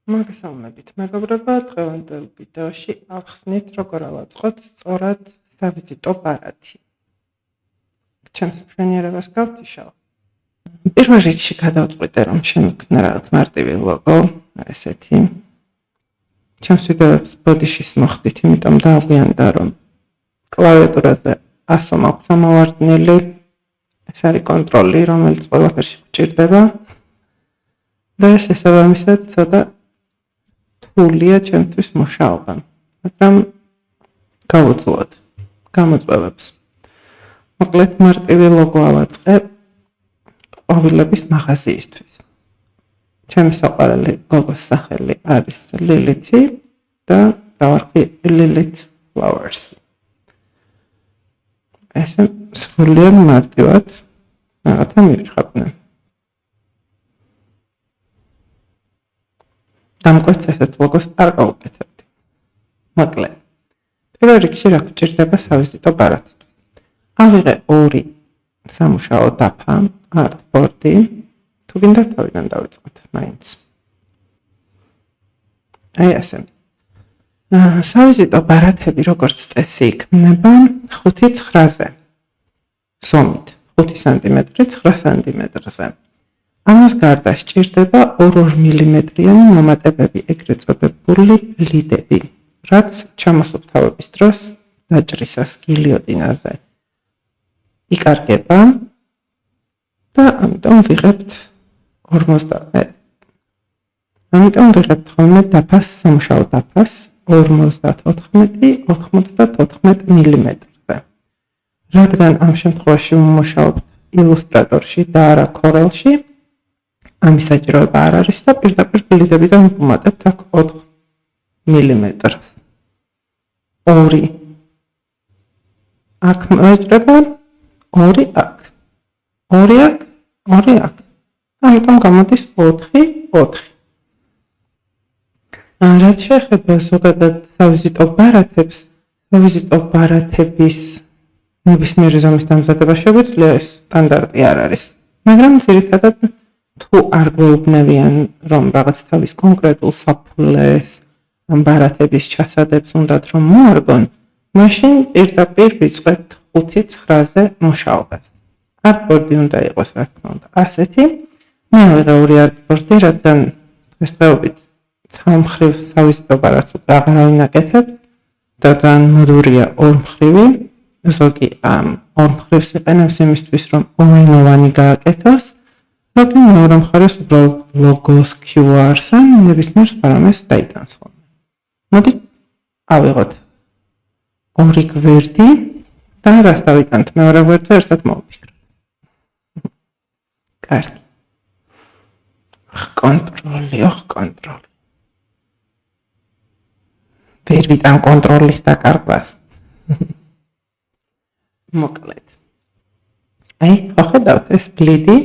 მოგესალმებით, მეგობრებო, დღევანდელ ვიდეოში ავხსნით, როგორ ავაწყოთ სწორად სავიზიტო ბარათი. ჩემს მშვენიერებას გავთიშავ. პირველ რიგში გადავწყვიტე, რომ შემოქმნა რაღაც მარტივი ლოგო, ესეთი. ჩემს ვიდეოებს ბოდიშის მოხდით, იმიტომ დააგვიანდა, რომ კლავიატურაზე ასო მაქვს ამოვარდნილი. ეს არის კონტროლი, რომელიც ყველაფერში გვჭირდება. და შესაბამისად, ცოტა რთულია ჩემთვის მუშაობა, მაგრამ გავუძლოთ გამოწვევებს. მოკლედ მარტივი ლოგო ავაწყებ ყვავილების მაღაზიისთვის. ჩემი საყვარელი ლოგოს სახელი არის ლილითი და დავარქვი Lilith Flowers. ესე სრულიად მარტივად რაღაცა მივჩხაპნე. დამკვეთს ესეთ ლოგოს არ გავუკეთებდი. მოკლედ, პირველ რიგში რა გვჭირდება სავიზიტო ბარათისთვის. ავიღე 2 სამუშაო დაფა, არტბორდი, თუ გინდა თავიდან დავიწყოთ მაინც. აი ასე. სავიზიტო ბარათები როგორც წესი იქმნება 5-9-ზე. ზომით 5 სანტიმეტრი 9 სანტიმეტრზე. ამას გარდა სჭირდება 2 მმ-იანი მომატებები, ეგრეთ წოდებული ბლიდები, რაც ჩამოსუფთავების დროს დაჭრისას გილიოტინაზე იკარგება და ამიტომ ვიღებთ 50. ამიტომ ვიღებთ ხოლმე დაფას, სამუშაო დაფას 54-94 მმ-ზე. რადგან ამ შემთხვევაში ვმუშაობთ ილუსტრატორში და არა Corel-ში, ამის საჭიროება არ არის და პირდაპირ ბლიდებიდან ვუმატებთ აქ 4 მმ-ს. 2 აქ მოეჭრება, 2 აქ. 2 აქ, 2 აქ. ამიტომ გამოდის 4-4. რაც შეეხება ზოგადად სავიზიტო ბარათებს, სავიზიტო ბარათების ნებისმიერი ზომის დამზადება შეგვიძლია, ეს სტანდარტი არ არის. მაგრამ ძირითადად თუ არ გვეუბნებიან, რომ რაღაც თავის კონკრეტულ საფულეს ამ ბარათების ჩასადებს უნდათ რომ მოარგონ, მაშინ პირდაპირ ვიწყებთ 5-9-ზე მუშაობას. არტბორდი უნდა იყოს, რა თქმა უნდა, ასეთი. მე ავიღე 2 არტბორდი, რადგან დღესდღეობით სამხრივ სავიზიტო ბარათს უკვე აღარავინ აკეთებს და ძალიან მოდურია ორმხრივი. ზოგი ამ ორმხრივს იყენებს იმისთვის, რომ ორენოვანი გააკეთოს. ზოგი მეორე მხარეს უბრალოდ ლოგოს, QR-ს ან ნებისმიერ რამეს დაიტანს ხოლმე. მოდი ავიღოთ 2 გვერდი და რას დავიტანთ მეორე გვერდზე ერთად მოვიფიქროთ. კარგი. კონტროლი. ვერ ვიტან კონტროლის დაკარგვას. მოკლედ. აი, ხედავთ ეს ბლიდი,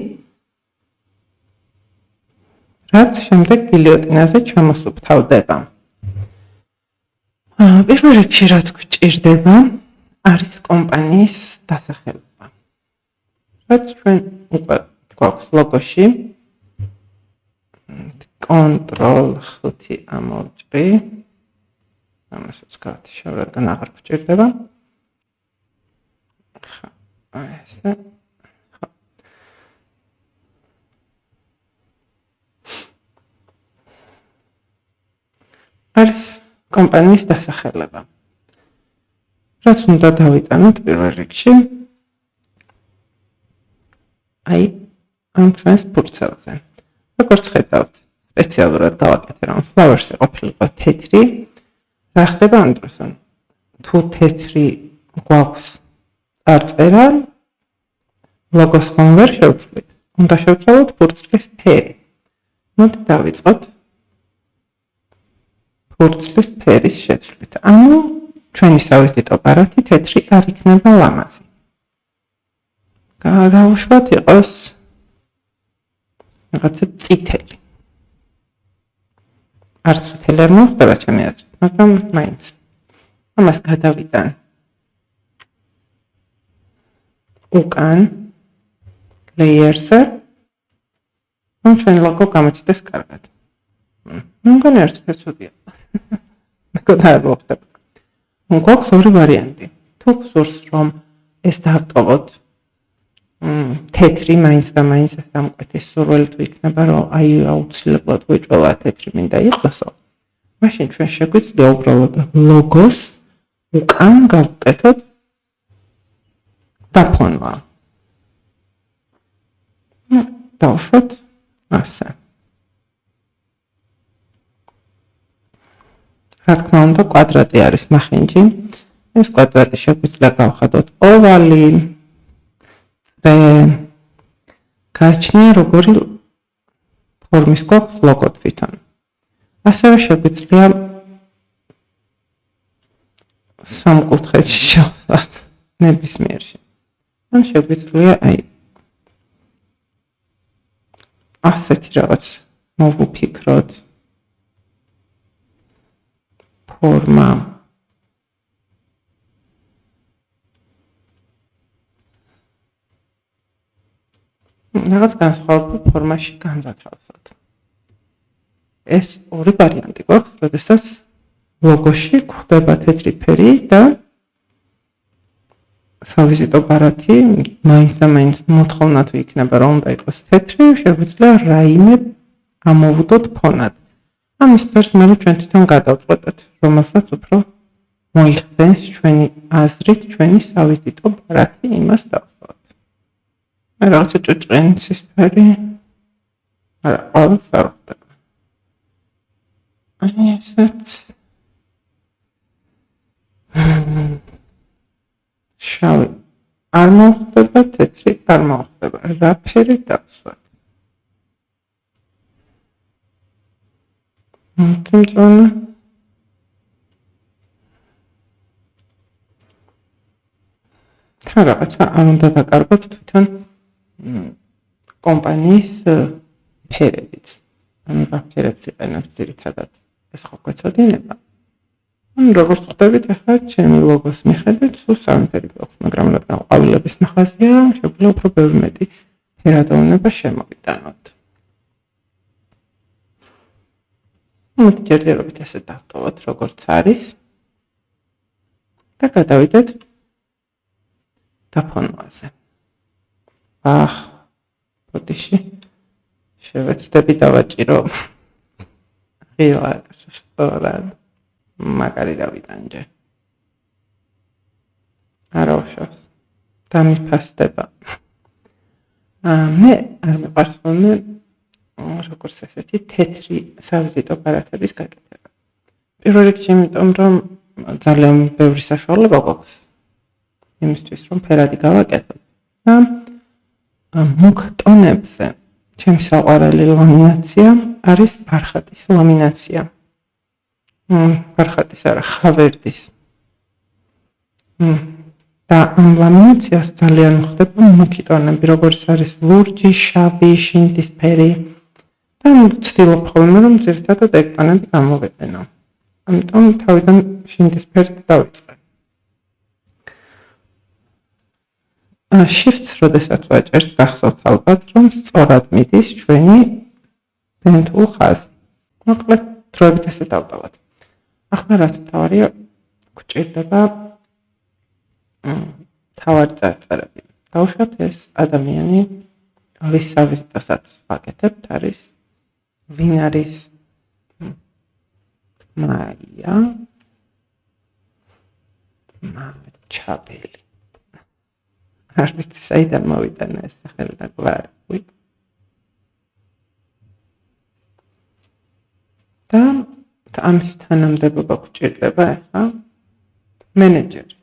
რაც შემდეგ გილიოტინაზე ჩამოსუფთავდება. პირველ რიგში რაც გვჭირდება, არის კომპანიის დასახელება. რაც ჩვენ უკვე გვაქვს ლოგოში. Ctrl-5 ამოვჭრი. ამასაც გავთიშავ, რადგან აღარ გვჭირდება. ესე. არის კომპანიის დასახელება. რაც უნდა დავიტანოთ პირველ რიგში. აი, ამ ჩვენს ფურცელზე. როგორც ხედავთ, სპეციალურად გავაკეთე, რომ Flowers-ი ყოფილიყო თეთრი. რა ხდება ამ დროს? თუ თეთრი გვაქვს წარწერა, ლოგოს ხომ ვერ შევცვლით. უნდა შევცვალოთ ფურცლის ფერი. მოდი დავიწყოთ ფურცლის ფერის შეცვლით. ანუ ჩვენი სავიზიტო ბარათი თეთრი არ იქნება ლამაზი. გადავუშვათ იყოს რაღაცა წითელი. არც წითელი არ მოხდება ჩემი აზრით, მაგრამ მაინც. ამას გადავიტან უკან layer-ზე. ჩვენ ლოგო გამოჩნდეს კარგად. მე მგონი არც ცუდია. მეგონა არ მოხდება. გვაქვს ორი ვარიანტი. თუ გსურს რომ ეს დავტოვოთ თეთრი მაინც და მაინც ეს დამკვეთის სურვილი თუ იქნება რომ აი აუცილებლად გვეჭველა თეთრი მინდა იყოსო. მაშინ ჩვენ შეგვიძლია უბრალოდ ლოგოს უკან გავუკეთოთ დაფონვა. დავშვათ ასე. რა თქმა უნდა კვადრატი არის მახინჯი. ეს კვადრატი შეგვიძლია გავხადოთ ოვალი. გააჩნია როგორი ფორმის გვაქვს ლოგო თვითონ. ასევე შეგვიძლია სამკუთხედში შევსვათ ნებისმიერში. ან შეგვიძლია აი ასეთი რაღაც მოვუფიქროთ ფორმა. რაღაც განსხვავებულ ფორმაში განვათავსოთ. ეს ორი ვარიანტი გვაქვს, როდესაც ლოგოში გვხვდება თეთრი ფერი და სავიზიტო ბარათი, მაინც და მაინც მოთხოვნა თუ იქნება რომ უნდა იყოს თეთრი, შეგვიძლია რაიმე ამოვუდოთ ფონად. ამის ფერს მე ჩვენ თვითონ გადავწყვეტოთ, რომელსაც უფრო მოიხდენს ჩვენი აზრით, ჩვენი სავიზიტო ბარათი იმას დავსვათ. რაღაცა ჭუჭყენცის ფერი. არა, ყველას არ ხდება. აი ესეც. შავი არ მოხდება, თეთრი არ მოხდება. რა ფერი დავსვათ? მოგწონა. თან რაღაცა არ უნდა დაკარგოთ თვითონ კომპანიის ფერებიც. ანუ რა ფერებს იყენებს ძირითადად ეს ხო გვეცოდინება. ანუ როგორც ხვდებით ახლა ჩემი ლოგოს მიხედვით სულ სამი ფერი გვაქვს, მაგრამ რადგან ყვავილების მაღაზია, შეგვიძლია უფრო ბევრი მეტი ფერადოვნება შემოვიტანოთ. მოდით ჯერჯერობით ესე დავტოვოთ როგორც არის და გადავიდეთ დაფონვაზე. ბოდიში შევეცდები დავაჭირო ღილაკს სწორად. მაგარი დავიტანჯე. არა უშავს. დამიფასდება. მე არ მეყარს ხოლმე როგორც ესეთი თეთრი სავიზიტო ბარათების გაკეთება. პირველ რიგში იმიტომ რომ ძალიან ბევრი საშუალება გვაქვს იმისთვის რომ ფერადი გავაკეთოთ. და მუქ ტონებზე ჩემი საყვარელი ლამინაცია არის ბარხატის ლამინაცია. ბარხატის არა, ხავერდის. და ამ ლამინაციას ძალიან ხდება მუქი ტონები, როგორც არის ლურჯი, შავი, შინდისფერი. და ვცდილობ ხოლმე რომ ძირითადად ეგ ტონები გამოვეყენო. ამიტომ თავიდან შინდისფერით დავიწყე. Shift-ს როდესაც ვაჭერთ, გახსოვთ ალბათ, რომ სწორად მიდის ჩვენი პენტულ ხაზი. მოკლედ, დროებით ესე დავტოვოთ. ახლა რაც მთავარია, გვჭირდება მთავარი წარწერები. დავუშვათ ეს ადამიანი, ვის სავიზიტოსაც ვაკეთებთ, არის ვინ არის მაია მაჩაბელი. არ ვიცი საიდან მოვიტანა ეს სახელი და გვარი. და ამის თანამდებობა გვჭირდება ახლა მენეჯერი.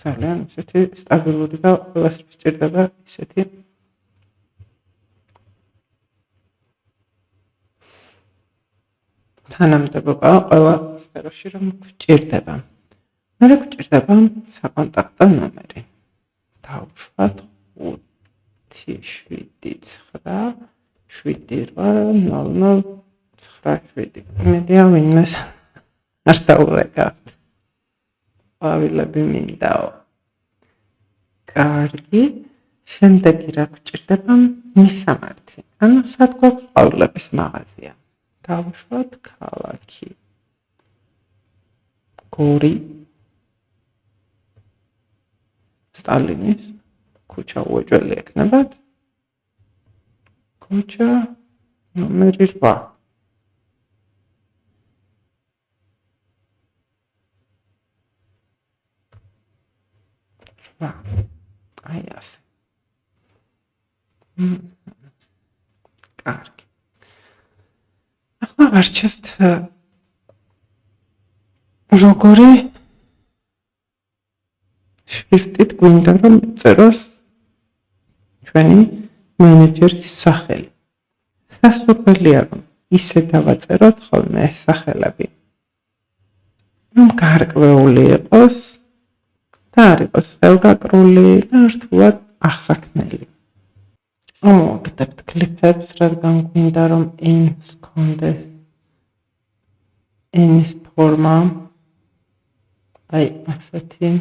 ძალიან ისეთი სტაბილური და ყველას გვჭირდება ისეთი თანამდებობა ყველა სფეროში რომ გვჭირდება. მე გვჭირდება საკონტაქტო ნომერი. დავუშვათ 579 მედია ვინმეს არ დაურეკავთ. ყვავილები მინდაო. კარგი, შემდეგი რა გვჭირდება მისამართი. ანუ სად გვაქვს ყვავილების მაღაზია. დავუშვათ ქალაქი. გორი სტალინის ქუჩა უეჭველი ექნებათ. ქუჩა ნომერი 8. აი ასე. კარგი. ახლა ვარჩევთ როგორი შრიფტით გვინდა რომ წეროს ჩვენი მენეჯერის სახელი. სასურველია რომ ისე დავაწეროთ ხოლმე ეს სახელები, რომ გარკვეული იყოს და არ იყოს ხელგაკრული და რთულად აღსაქმელი. ამოვაკეთებთ კლიფებს, რადგან გვინდა რომ n-ს კონდეს n-ის ფორმა, აი ასეთი.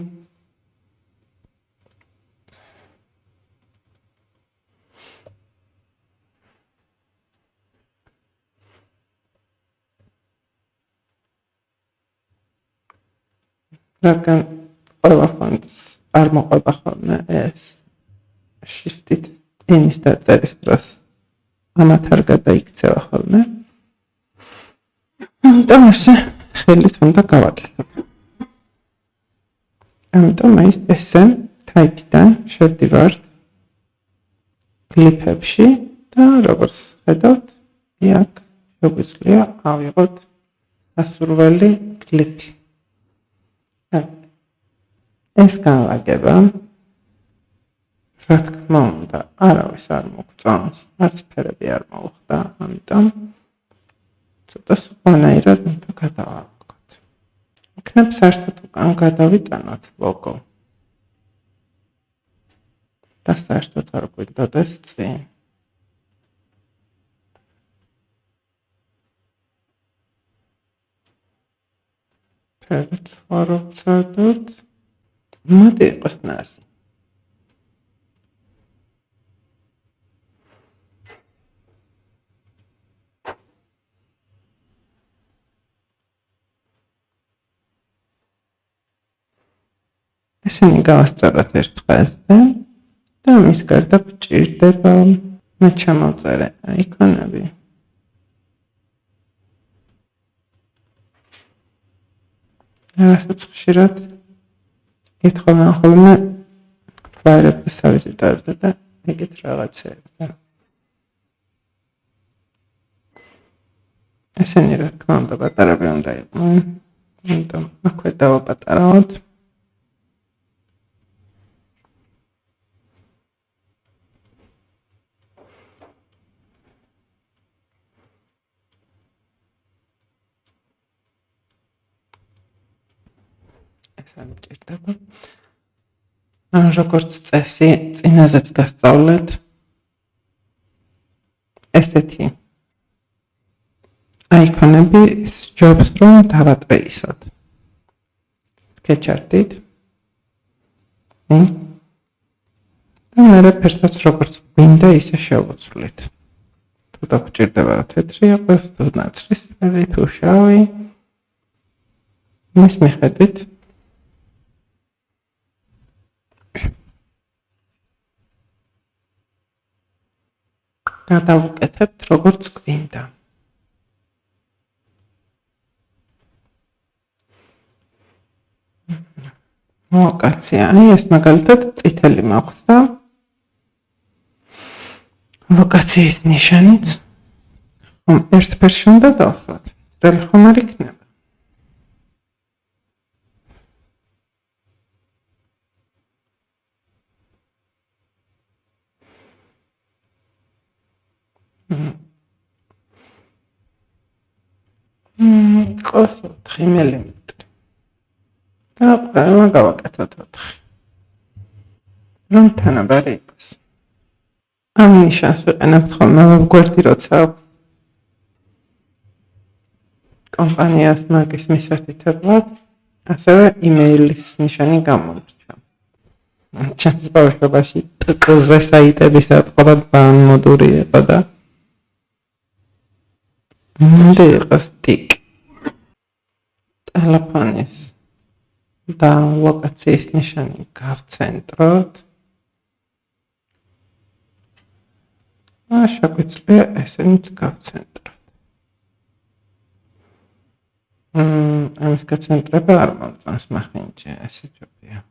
რადგან ყველა ფონტს არ მოყვება ხოლმე ეს შრიფტით n-ის დაწერის დროს ამათ არ გადაიქცევა ხოლმე. ამიტომ ესე ხელით უნდა გავაკეთოთ. ამიტომ აი ესე ტაიპიდან შევდივართ კლიფებში და როგორც ხედავთ, აქ შეგვიძლია ავიღოთ სასურველი კლიფი. ეს განლაგება რა თქმა უნდა არავის არ მოგწონს, არც ფერები არ მოუხდა, ამიტომ ცოტა სხვანაირად უნდა გადავაყოთ. იქნებ საერთოდ უკან გადავიტანოთ ლოგო და საერთოდ არ გვინდოდეს წინ. ფერით ვაროცადოთ. მოდი იყოს ნაზი. ესენი გავასწოროთ ერთ დღესზე და მის გარდა გვჭირდება მე ჩამოვწერე აიკონები. რასაც ხშირად ეთხოვენ ხოლმე ფაილებზე სავიზიტოებზე და ეგეთ რაღაცებზე. ესენი რა თქმა უნდა პატარები უნდა იყვნენ, ამიტომ აქვე დავაპატარავთ. ეს არ მჭირდება. როგორც წესი, წინაზეც გასწავლეთ ესეთი აიკონები სჯობს რომ დავატრეისოთ. სკეჩარტით. და მე ფერსაც როგორც გვინდა ისე შევუცვლით. თუ დაგჭირდება რა თეთრი იყოს, თუ ნაცრისფერი, თუ შავი. მის მიხედვით გადავუკეთებთ როგორც გვინდა. ლოკაცია, ეს მაგალითად წითელი მაქვს. ლოკაციის ნიშანიც ერთ ფერში უნდა დავსვათ. წითელი ხომ არ იქნება. იყოს 4 მილიმეტრი. და ყველა გავაკეთოთ 4. რომ თანაბარი იყოს. ამ ნიშანს ვიყენებთ ხოლმე გვერდი როცა კომპანიას მარკის მისართითებლად, ასევე იმეილის ნიშანი გამოირჩა. ჩემს ბავშვობაში ტკ-ზე საიტების ატყობა ბანმოდური იყო და მინდა იყოს ტიკ. ტელეფონის და ლოკაციის ნიშანი გავცენტროთ. შეგვიძლია ესენიც გავცენტროთ. ამის გაცენტრება არ მომწონს მახინჯე, ესე ჯობია.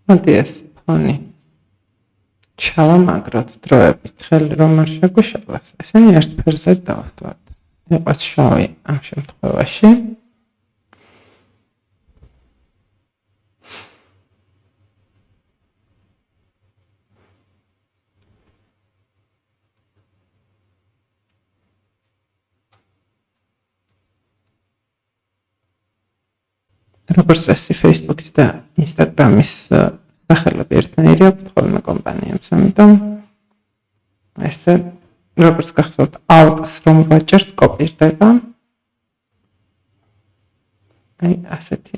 მოდი ეს ფონი ჩავამაგროთ დროებით, ხელი რომ არ შეგვიშალოს, ესენი ერთ ფერზე დავსვათ. იყოს შავი ამ შემთხვევაში. როგორც წესი Facebook-ის და Instagram-ის სახელები ერთნაირი აქვთ ხოლმე კომპანიებს, ამიტომ ესე როგორც გახსოვთ Alt-ს რომ ვაჭერთ, კოპირდება. აი ასეთი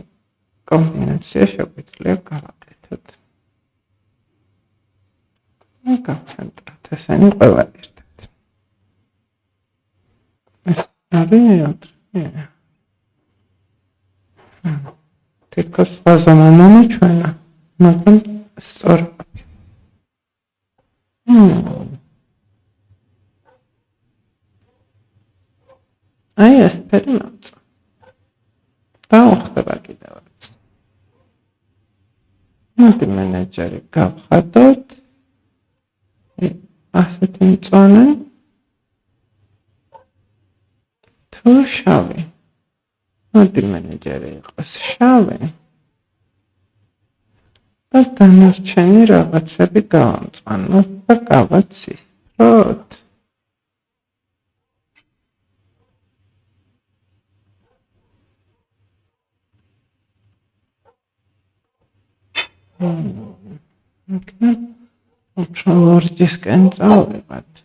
კომბინაცია შეგვიძლია გავაკეთოთ. გავცენტროთ ესენი ყველა ერთად. ეს არის თითქოს სხვა ზომა მომიჩვენა, მაგრამ სწორად. აი ეს ფერი მომწონს. დაუხდება კიდევაც. მოდი მენეჯერი გავხადოთ. ასეთი მწვანე თუ შავი. მოდი მენეჯერი იყოს შავი და დანარჩენი რაღაცები გავამწვანოთ და გავაცისფროთ. იქნებ უფრო ლორჯისკენ წავიღოთ.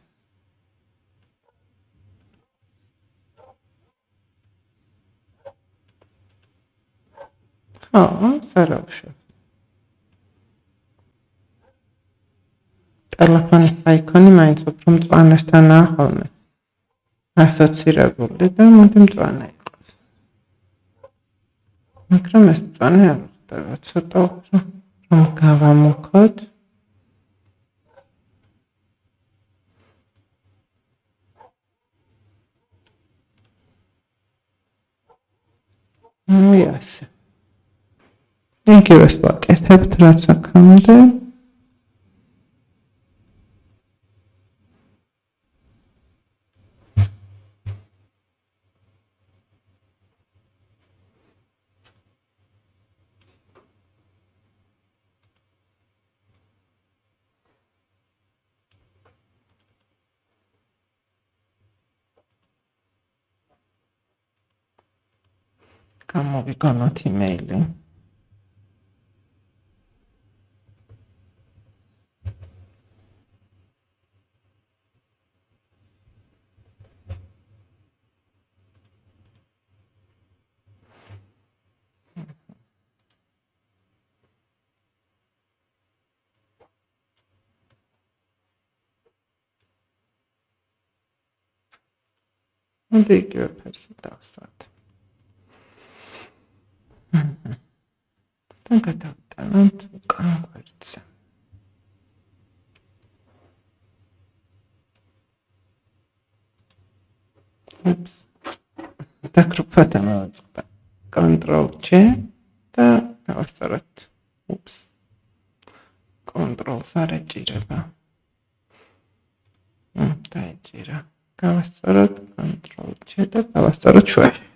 სარაუშვებ. ტელეფონის აიკონი მაინც უფრო მწვანესთანაა ხოლმე ასოცირებული და მოდი მწვანე იყოს. მაგრამ ეს მწვანე არ ხდება, ცოტა უფრო რომ გავამუქოთ. ასე. იგივეს ვაკეთებთ, რაც აქამდე. გამოვიგონოთ იმეილი. მოდი იგივე ფერზე დავსვათ. და გადავტანოთ კონვერტზე. დაკრუფათ ამოვაწყდა. Ctrl-J და დავასწოროთ. Ctrl-ს არ ეჭირება. დაეჭირა. გავასწოროთ Ctrl-J და დავასწოროთ შუაში.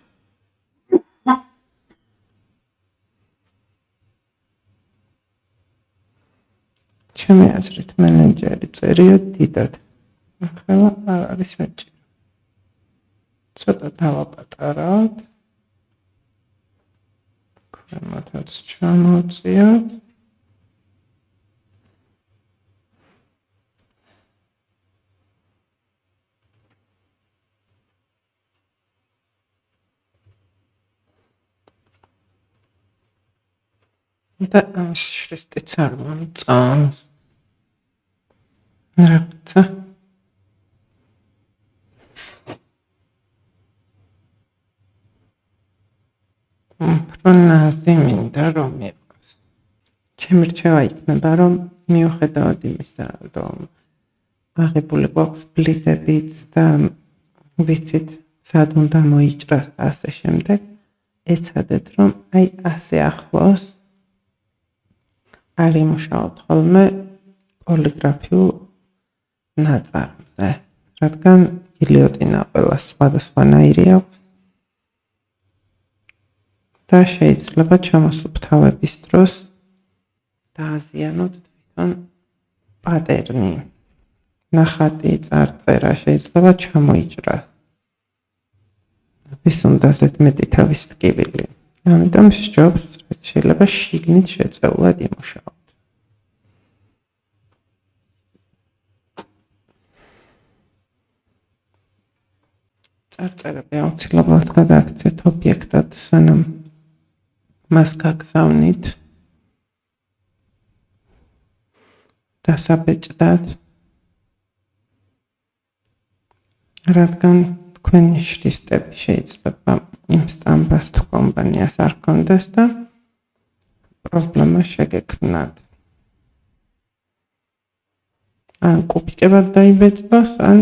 ჩემი აზრით მენეჯერი წერია დიდად. ახლა არ არის საჭირო. ცოტა დავაპატარავთ. ქვემოთაც ჩამოვწიოთ. და ამის შრიფტიც არ მომწონს. რაღაცა პრონაზი მინდა რომ იყოს. ჩემი რჩევა იქნება, რომ მიუხედავად იმისა, რომ აღებული გვაქვს ბლითებიც და ვიცით, სად უნდა მოიჭრას და ასე შემდეგ, ეცადეთ, რომ აი ასე ახლოს არ იმუშაოთ ხოლმე პოლიგრაფიულ ნაწარმზე, რადგან გილიოტინა ყველა სხვადასხვანაირი აქვს და შეიძლება ჩამოსუფთავების დროს დააზიანოთ თვითონ პატერნი. ნახატი, წარწერა შეიძლება ჩამოიჭრას. ვის უნდა ზედმეტი თავის ტკივილი. ამიტომ სჯობს, შეიძლება შიგნით შეწეულად იმუშაოთ. წარწერები აუცილებლად გადააქცეთ ობიექტად, სანამ მას გაგზავნით დასაბეჭდად, რადგან თქვენი შრიფტები შეიძლება იმ სტამბას თუ კომპანიას არ ჰქონდეს და პრობლემა შეგექმნათ. ან კუბიკებად დაიბეჭდოს, ან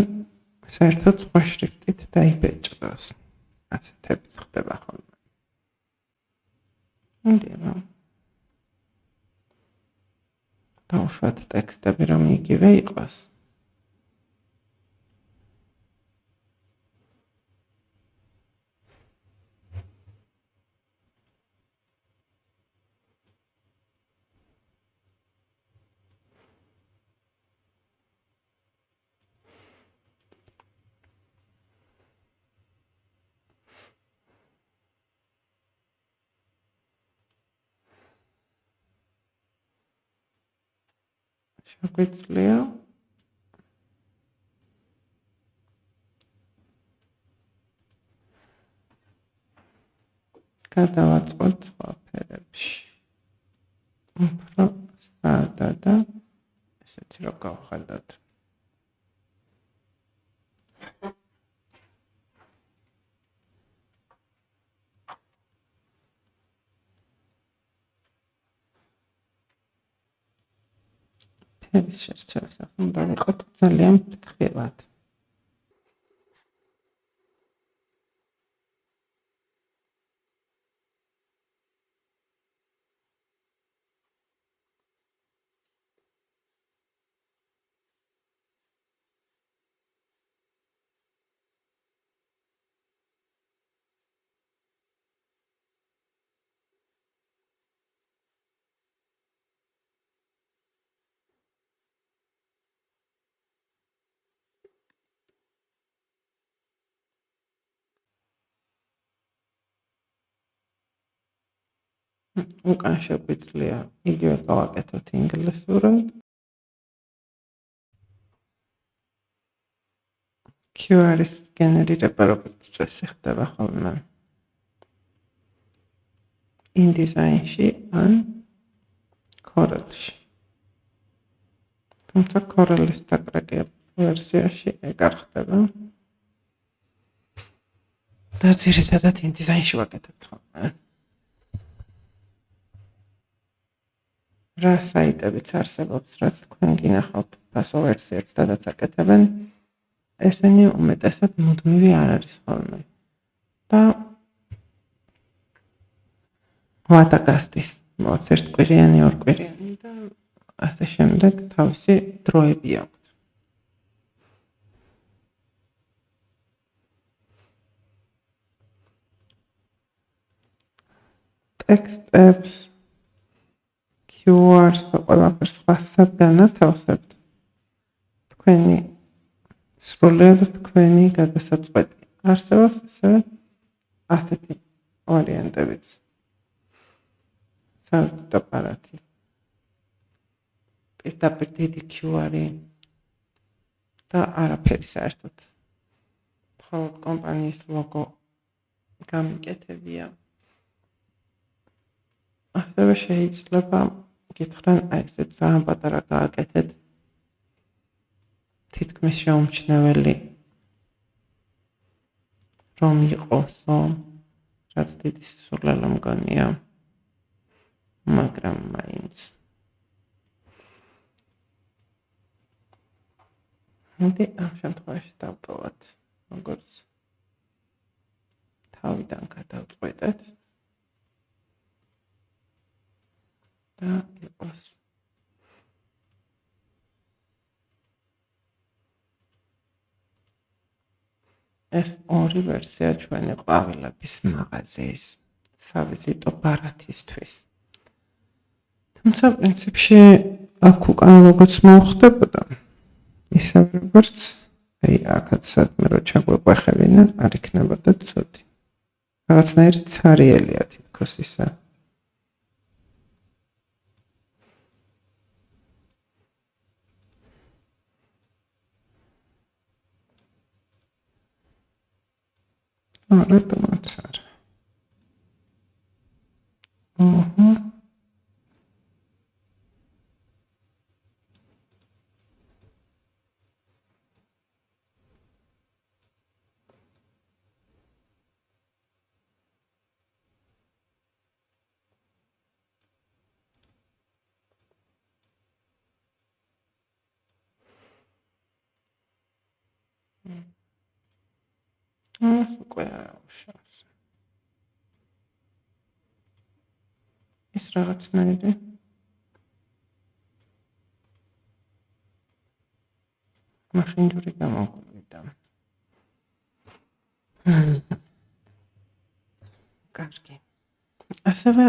საერთოდ სხვა შრიფტით დაიბეჭდოს. ასეთებიც ხდება ხოლმე. მოდიო. დავუშვათ ტექსტები, რომ იგივე იყოს. შეგვიძლია გადავაწყოთ სხვა ფერებში. უფრო სადა და ესეთი რომ გავხადოთ. ფერის შესწავლას უნდა ვიყოთ ძალიან ფრთხილად. უკან შეგვიძლია იგივე გავაკეთოთ ინგლისურად. QR-ის გენერირება როგორც წესი ხდება ხოლმე InDesignში ან Corel-ში. თუმცა Corel-ის დაკრაკე ვერსიაში ეგ არ ხდება. და ძირითადად InDesignში ვაკეთებთ ხოლმე. რა საიტებიც არსებობს, რაც თქვენ გინახავთ ფასო ვერსიებს სადაც აკეთებენ, ესენი უმეტესად მუდმივი არ არის ხოლმე. და ვატაკასტის მოც ერთკვირიანი, ორკვირიანი და ასე შემდეგ თავისი დროები აქვს. ტექსტებს QR-ს და ყველაფერს სხვასაც განათავსებთ. თქვენი სრულად თქვენი გადასაწყვეტი. არსებობს ასევე ასეთი ვარიანტებიც. საერთოდ აპარატი. პირდაპირ დიდი QR-ი და არაფერი საერთოდ. მხოლოდ კომპანიის ლოგო გამიკეთებია. ასევე შეიძლება გითხრან აი ესეთ ძალიან პატარა გააკეთეთ თითქმის შეუმჩნეველი რომ იყოსო, რაც დიდი სისულელე მგონია, მაგრამ მაინც მოდი ამ შემთხვევაში დავტოვოთ, როგორც თავიდან გადავწყვეტეთ და იყოს ეს ორი ვერსია ჩვენი ყვავილების მაღაზიის სავიზიტო ბარათისთვის. თუმცა პრინციპში აქ უკან როგორც მოხდებოდა, ისე როგორც აი აქაც სადმე რო ჩაგვეყვეხებინა, არ იქნებოდა ცუდი. რაღაცნაირი ცარიელია თითქოს ისა. რატომაც არა. ეს უკვე არა უშავს. ეს რაღაცნაირი მახინჯური გამოგვივიდა. კარგი. ასევე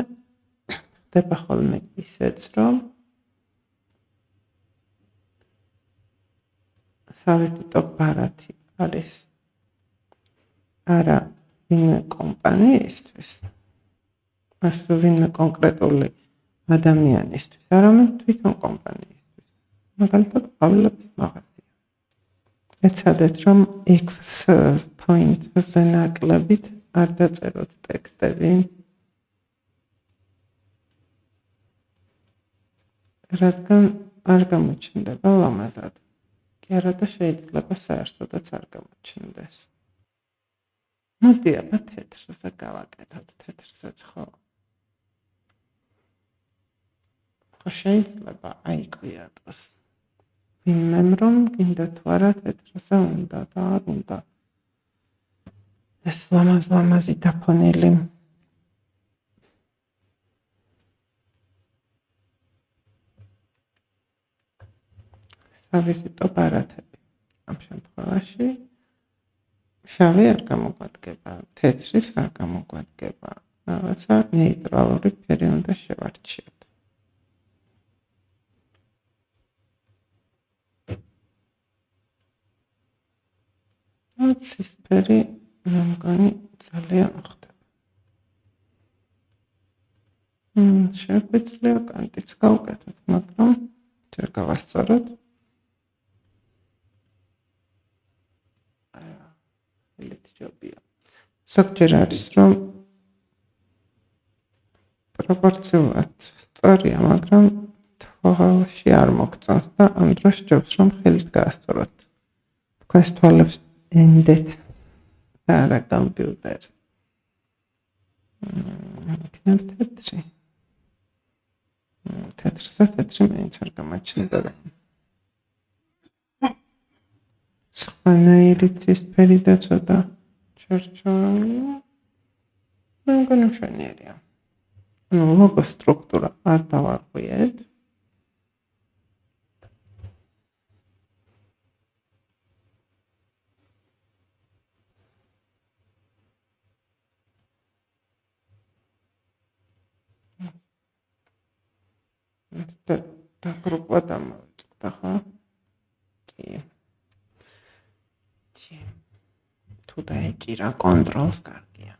ხდება ხოლმე ისეც, რომ სავიზიტო ბარათი არის არა ვინმე კომპანიისთვის, ასე ვინმე კონკრეტული ადამიანისთვის, არამედ თვითონ კომპანიისთვის. მაგალითად, ყვავილების მაღაზია. ეცადეთ, რომ X point-ზე ნაკლებით არ დაწეროთ ტექსტები, რადგან არ გამოჩნდება ლამაზად. კი არა და შეიძლება საერთოდაც არ გამოჩნდეს. მოდი აბა თეთრზე გავაკეთოთ, თეთრზეც ხო შეიძლება აიკვიატოს. ვინმემ რომ გინდა თუ არა თეთრზე უნდა და არ უნდა. ეს ლამაზი დაფონილი სავიზიტო ბარათები. ამ შემთხვევაში შავი არ გამოგვადგება, თეთრის არ გამოგვადგება. რაღაცა ნეიტრალური ფერი უნდა შევარჩიოთ. ცისფერი მე მგონი ძალიან ხდება. შეგვიძლია კანტიც გავუკეთოთ, მაგრამ ჯერ გავასწოროთ. ზოგჯერ არის, რომ პროპორციულად სწორია, მაგრამ თვალში არ მოგწონს და ამ დროს ჯობს, რომ ხელით გაასწოროთ. თქვენს თვალებს ენდეთ და არა კომპიუტერს. იქნებ თეთრი. თეთრი მაინც არ გამოჩნდება. სხვანაირი ცისფერი და ცოტა ჩერჩოვლია. მე მგონი მშვენიერია. ლოგოს სტრუქტურა არ დავარღვიეთ. დაგრუპვა დამოვიწყდა, ხო? კი. თუ დაეჭირა კონტროლს კარგია.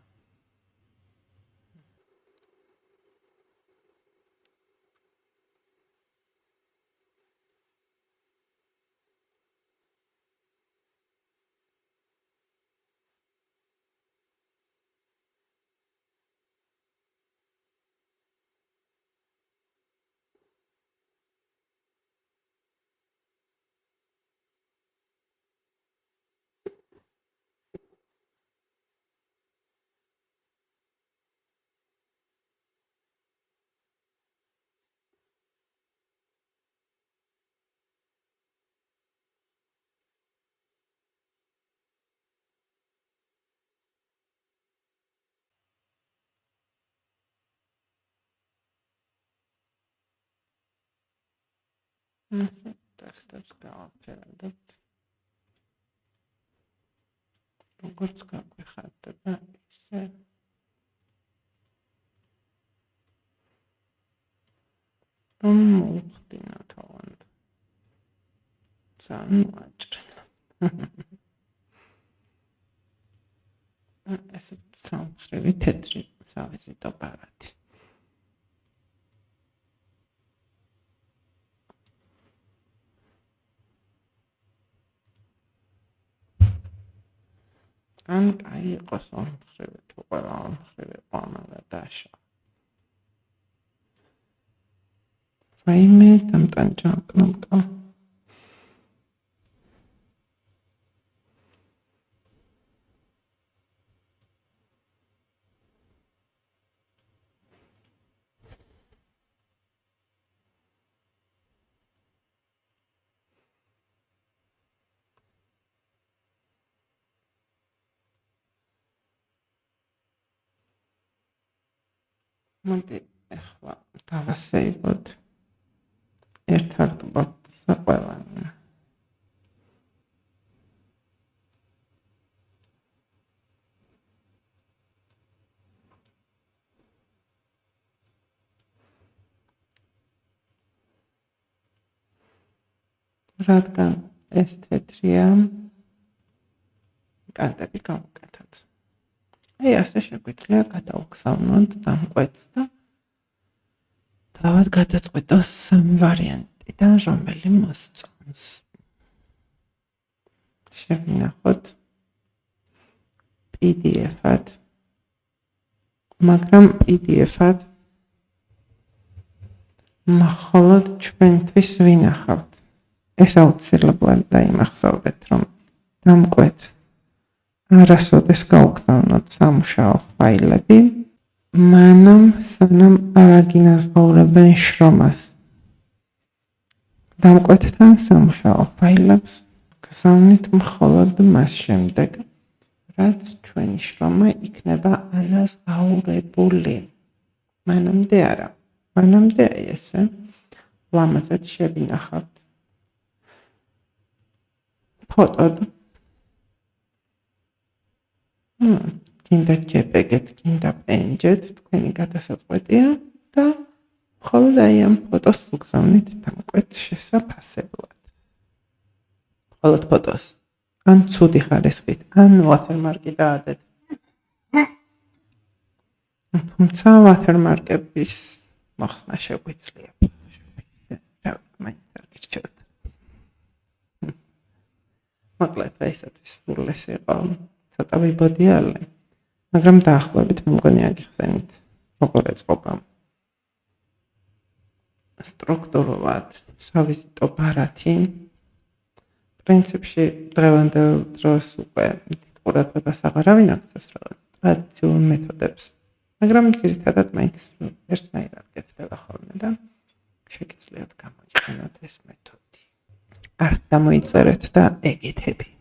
ასე ტექსტებს გავაფერადოთ. როგორც გაგვიხარდება ისე. რომ მოვხდინოთ ავანდ. ძალიან ვაჭრელა. ესე სამხრივი თეთრი სავიზიტო ბარათი. ან კაი იყოს ორმხრივი თუ ყველა ორმხრივი ყანა დაშა. ვაიმე დამტანჯა კნოპკა. მოდი ახლა დავასეივოთ ერთ-ერთად საყველანი. რადგან ეს თეთრია, კანტები გავუკეთოთ. აი ასე შეგვიძლია გადავგზავნოთ დამკვეთს და თავად გადაწყვეტოს სამი ვარიანტიდან რომელი მოსწონს. შევინახოთ PDF-ად, მაგრამ PDF-ად მხოლოდ ჩვენთვის ვინახავთ. ეს აუცილებლად დაიმახსოვრეთ, რომ დამკვეთს არასოდეს გავგზავნოთ სამუშაო ფაილები, მანამ სანამ არ აგინაზღაურებენ შრომას. დამკვეთთან სამუშაო ფაილებს გზავნით მხოლოდ მას შემდეგ, რაც ჩვენი შრომა იქნება ანაზღაურებული. მანამდე არა. მანამდე ესე ლამაზად შევინახავთ. ფოტოდ. კიდე JPEG-ით, კიდე PNG-ით თქვენი გადასაწყვეტია და მხოლოდ აი ამ ფოტოს ვგზავნით დამკვეთს შესაფასებლად. მხოლოდ ფოტოს. ან ცუდი ხარისხით, ან watermark-ი დაადეთ. თუმცა watermark-ების მოხსნა შეგვიძლია. მაინც არ გირჩევთ. მოკლედ ესეთვის სულ ეს იყო. ცოტა ვიბოდიალე, მაგრამ დაახლოებით მომგონი აგიხსენით, როგორ ეწყობა. სტრუქტურულად სავიზიტო ბარათი. პრინციპში დღევანდელ დროს უკვე დიდ ყურადღებას აღარავინ აქცევს რაღაც ტრადიციულ მეთოდებს, მაგრამ ძირითადად მაინც ერთნაირად კეთდება ხოლმე და შეგიძლიათ გამოიყენოთ ეს მეთოდი. არ გამოიწერეთ და ეგეთები.